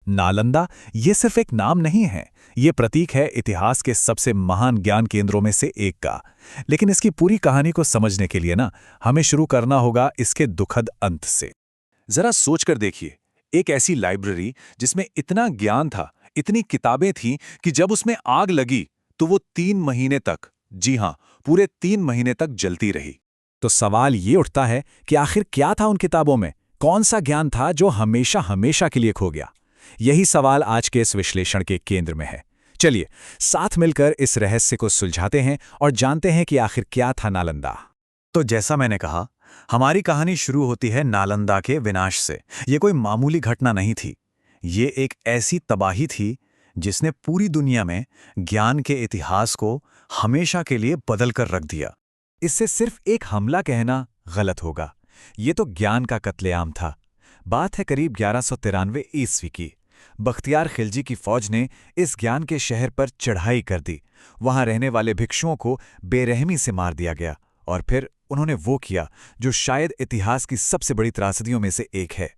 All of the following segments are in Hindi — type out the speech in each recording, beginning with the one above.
नालंदा ये सिर्फ एक नाम नहीं है, ये प्रतीक है इतिहास के सबसे महान ज्ञान केंद्रों में से एक का। लेकिन इसकी पूरी कहानी को समझने के लिए हमें शुरू करना होगा इसके दुखद अंत से। जरा सोचकर देखिए, एक ऐसी लाइब्रेरी जिसमें इतना ज्ञान था, इतनी किताबें थीं कि जब उसमें आग लगी तो वो 3 महीने तक, जी हां, पूरे 3 महीने तक जलती रही। तो सवाल ये उठता है कि आखिर क्या था उन किताबों में? कौन सा ज्ञान था जो हमेशा हमेशा के लिए खो गया? यही सवाल आज के इस विश्लेषण के केंद्र में है। चलिए साथ मिलकर इस रहस्य को सुलझाते हैं और जानते हैं कि आखिर क्या था नालंदा। तो जैसा मैंने कहा, हमारी कहानी शुरू होती है नालंदा के विनाश से। ये कोई मामूली घटना नहीं थी, ये एक ऐसी तबाही थी जिसने पूरी दुनिया में ज्ञान के इतिहास को हमेशा के लिए बदल कर रख दिया। इससे सिर्फ एक हमला कहना गलत होगा, ये तो ज्ञान का कत्लेआम था। बात है करीब 1193 ईस्वी की। बख्तियार खिलजी की फौज ने इस ज्ञान के शहर पर चढ़ाई कर दी। वहां रहने वाले भिक्षुओं को बेरहमी से मार दिया गया और फिर उन्होंने वो किया जो शायद इतिहास की सबसे बड़ी त्रासदियों में से एक है,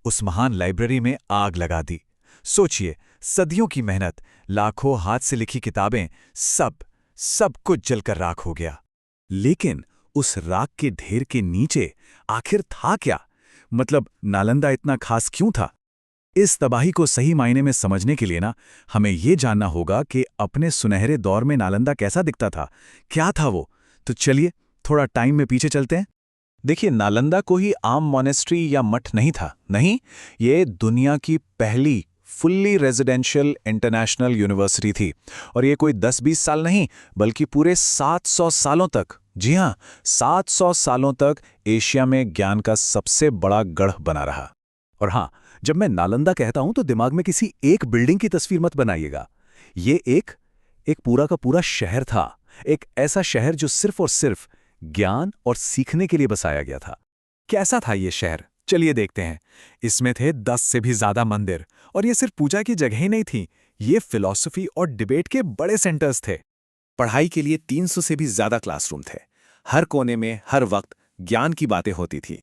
उस महान लाइब्रेरी में आग लगा दी। सोचिए, सदियों की मेहनत, लाखों हाथ से लिखी किताबें, सब कुछ जलकर राख हो गया। लेकिन उस राख के ढेर के नीचे आखिर था क्या? मतलब नालंदा इतना खास क्यों था? इस तबाही को सही मायने में समझने के लिए हमें ये जानना होगा कि अपने सुनहरे दौर में नालंदा कैसा दिखता था, क्या था वो। तो चलिए थोड़ा टाइम में पीछे चलते हैं। देखिए, नालंदा कोई आम मॉनेस्ट्री या मठ नहीं था, नहीं, ये दुनिया की पहली फुल्ली रेजिडेंशियल इंटरनेशनल यूनिवर्सिटी थी। और ये कोई 10-20 साल नहीं, बल्कि पूरे 700 सालों तक, जी हां, 700 सालों तक एशिया में ज्ञान का सबसे बड़ा गढ़ बना रहा। और हां, जब मैं नालंदा कहता हूं तो दिमाग में किसी एक बिल्डिंग की तस्वीर मत बनाइएगा। ये एक पूरा का पूरा शहर था, एक ऐसा शहर जो सिर्फ और सिर्फ ज्ञान और सीखने के लिए बसाया गया था। कैसा था ये शहर? चलिए देखते हैं। इसमें थे 10 से भी ज्यादा मंदिर, और ये सिर्फ पूजा की जगह ही नहीं थी, ये फिलॉसफी और डिबेट के बड़े सेंटर्स थे। पढ़ाई के लिए 300 से भी ज्यादा क्लासरूम थे। हर कोने में हर वक्त ज्ञान की बातें होती थी।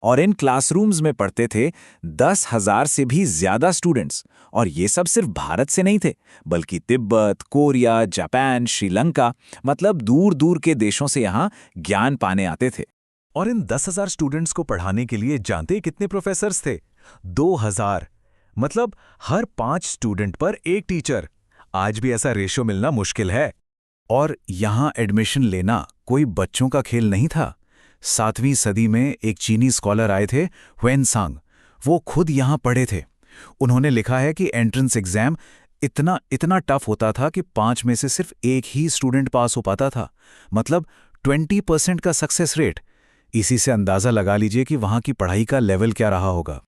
और इन क्लासरूम्स में पढ़ते थे 10,000 से भी ज्यादा स्टूडेंट्स। और ये सब सिर्फ भारत से नहीं थे, बल्कि तिब्बत, कोरिया, जापान, श्रीलंका, मतलब दूर दूर के देशों से यहाँ ज्ञान पाने आते थे। और इन 10,000 स्टूडेंट्स को पढ़ाने के लिए जानते कितने प्रोफेसर्स थे? 2,000। मतलब हर 5 स्टूडेंट पर एक टीचर। आज भी ऐसा रेशो मिलना मुश्किल है। और यहाँ एडमिशन लेना कोई बच्चों का खेल नहीं था। 7वीं सदी में एक चीनी स्कॉलर आए थे, हुएनसांग। वो खुद यहाँ पढ़े थे। उन्होंने लिखा है कि एंट्रेंस एग्जाम इतना टफ होता था कि 5 में से सिर्फ एक ही स्टूडेंट पास हो पाता था। मतलब 20% का सक्सेस रेट। इसी से अंदाजा लगा लीजिए कि वहाँ की पढ़ाई का लेवल क्या रहा होगा।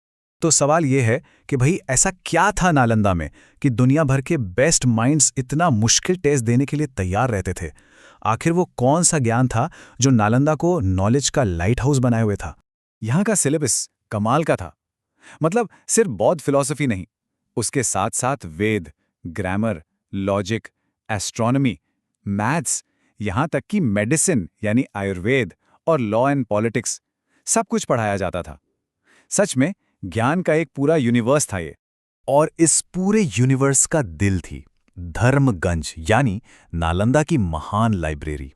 तो सवाल यह है कि भाई ऐसा क्या था नालंदा में कि दुनिया भर के बेस्ट माइंड्स इतना मुश्किल टेस्ट देने के लिए तैयार रहते थे? आखिर वो कौन सा ज्ञान था जो नालंदा को नॉलेज का लाइट हाउस बनाए हुए था? यहाँ का सिलेबस कमाल का था। मतलब सिर्फ बौद्ध फिलॉसफी नहीं, उसके साथ साथ वेद, ग्रामर, लॉजिक, एस्ट्रोनॉमी, मैथ्स, यहाँ तक कि मेडिसिन यानी आयुर्वेद और लॉ एंड पॉलिटिक्स, सब कुछ पढ़ाया जाता था। सच में ज्ञान का एक पूरा यूनिवर्स था ये। और इस पूरे यूनिवर्स का दिल थी धर्मगंज, यानी नालंदा की महान लाइब्रेरी।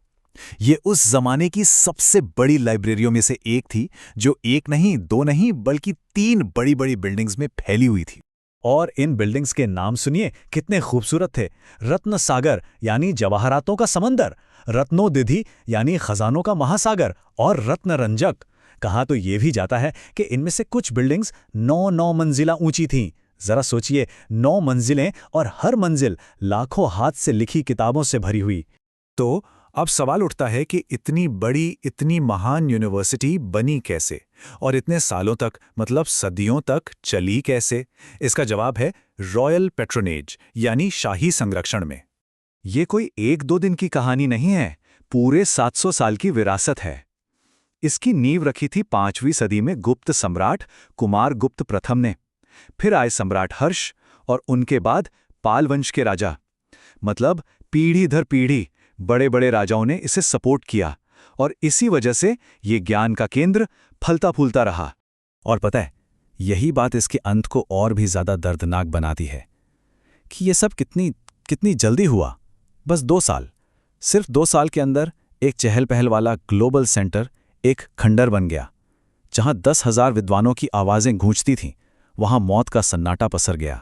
ये उस जमाने की सबसे बड़ी लाइब्रेरियों में से एक थी, जो एक नहीं, दो नहीं, बल्कि 3 बड़ी बड़ी बिल्डिंग्स में फैली हुई थी। और इन बिल्डिंग्स के नाम सुनिए, कितने खूबसूरत थे। रत्न सागर यानी जवाहरातों का समंदर, रत्नोदिधि यानी खजानों का महासागर, और रत्नरंजक। कहा तो ये भी जाता है कि इनमें से कुछ बिल्डिंग्स 9 मंजिला ऊंची थीं। जरा सोचिए, 9 मंजिलें, और हर मंजिल लाखों हाथ से लिखी किताबों से भरी हुई। तो अब सवाल उठता है कि इतनी बड़ी, इतनी महान यूनिवर्सिटी बनी कैसे, और इतने सालों तक, मतलब सदियों तक चली कैसे? इसका जवाब है रॉयल पैट्रोनेज, यानी शाही संरक्षण में। ये कोई 1-2 दिन की कहानी नहीं है, पूरे 700 साल की विरासत है। इसकी नींव रखी थी 5वीं सदी में गुप्त सम्राट कुमारगुप्त प्रथम ने। फिर आए सम्राट हर्ष, और उनके बाद पाल वंश के राजा। मतलब पीढ़ी दर पीढ़ी बड़े बड़े राजाओं ने इसे सपोर्ट किया, और इसी वजह से ये ज्ञान का केंद्र फलता फूलता रहा। और पता है, यही बात इसके अंत को और भी ज्यादा दर्दनाक बनाती है कि ये सब कितनी कितनी जल्दी हुआ। बस 2 साल, सिर्फ 2 साल के अंदर एक चहल पहल वाला ग्लोबल सेंटर एक खंडर बन गया। जहां 10,000 विद्वानों की आवाजें गूंजती थीं, वहां मौत का सन्नाटा पसर गया।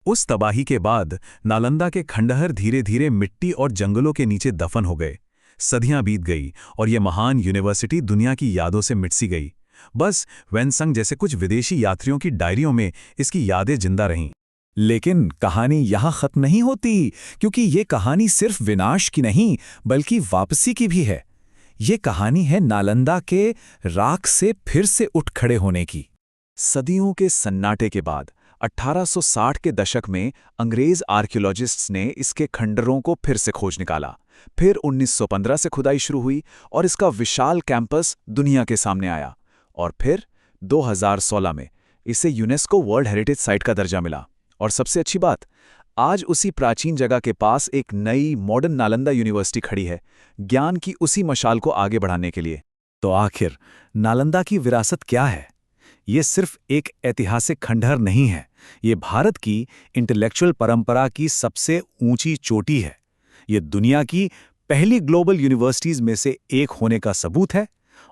उस तबाही के बाद नालंदा के खंडहर धीरे धीरे मिट्टी और जंगलों के नीचे दफन हो गए। सदियां बीत गई और ये महान यूनिवर्सिटी दुनिया की यादों से मिट सी गई। बस वेनसंग जैसे कुछ विदेशी यात्रियों की डायरियों में इसकी यादें जिंदा रहीं। लेकिन कहानी यहां खत्म नहीं होती, क्योंकि ये कहानी सिर्फ विनाश की नहीं बल्कि वापसी की भी है। ये कहानी है नालंदा के राख से फिर से उठ खड़े होने की। सदियों के सन्नाटे के बाद 1860 के दशक में अंग्रेज आर्कियोलॉजिस्ट्स ने इसके खंडरों को फिर से खोज निकाला। फिर 1915 से खुदाई शुरू हुई और इसका विशाल कैंपस दुनिया के सामने आया। और फिर 2016 में इसे यूनेस्को वर्ल्ड हेरिटेज साइट का दर्जा मिला। और सबसे अच्छी बात, आज उसी प्राचीन जगह के पास एक नई मॉडर्न नालंदा यूनिवर्सिटी खड़ी है, ज्ञान की उसी मशाल को आगे बढ़ाने के लिए। तो आखिर नालंदा की विरासत क्या है? ये सिर्फ एक ऐतिहासिक खंडहर नहीं है, ये भारत की इंटेलेक्चुअल परंपरा की सबसे ऊंची चोटी है। ये दुनिया की पहली ग्लोबल यूनिवर्सिटीज में से एक होने का सबूत है,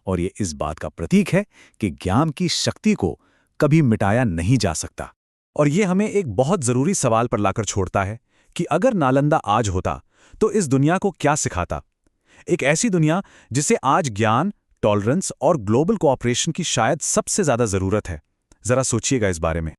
और ये इस बात का प्रतीक है कि ज्ञान की शक्ति को कभी मिटाया नहीं जा सकता। और ये हमें एक बहुत जरूरी सवाल पर लाकर छोड़ता है कि अगर नालंदा आज होता तो इस दुनिया को क्या सिखाता। एक ऐसी दुनिया जिसे आज ज्ञान, टॉलरेंस और ग्लोबल कोऑपरेशन की शायद सबसे ज्यादा जरूरत है। जरा सोचिएगा इस बारे में।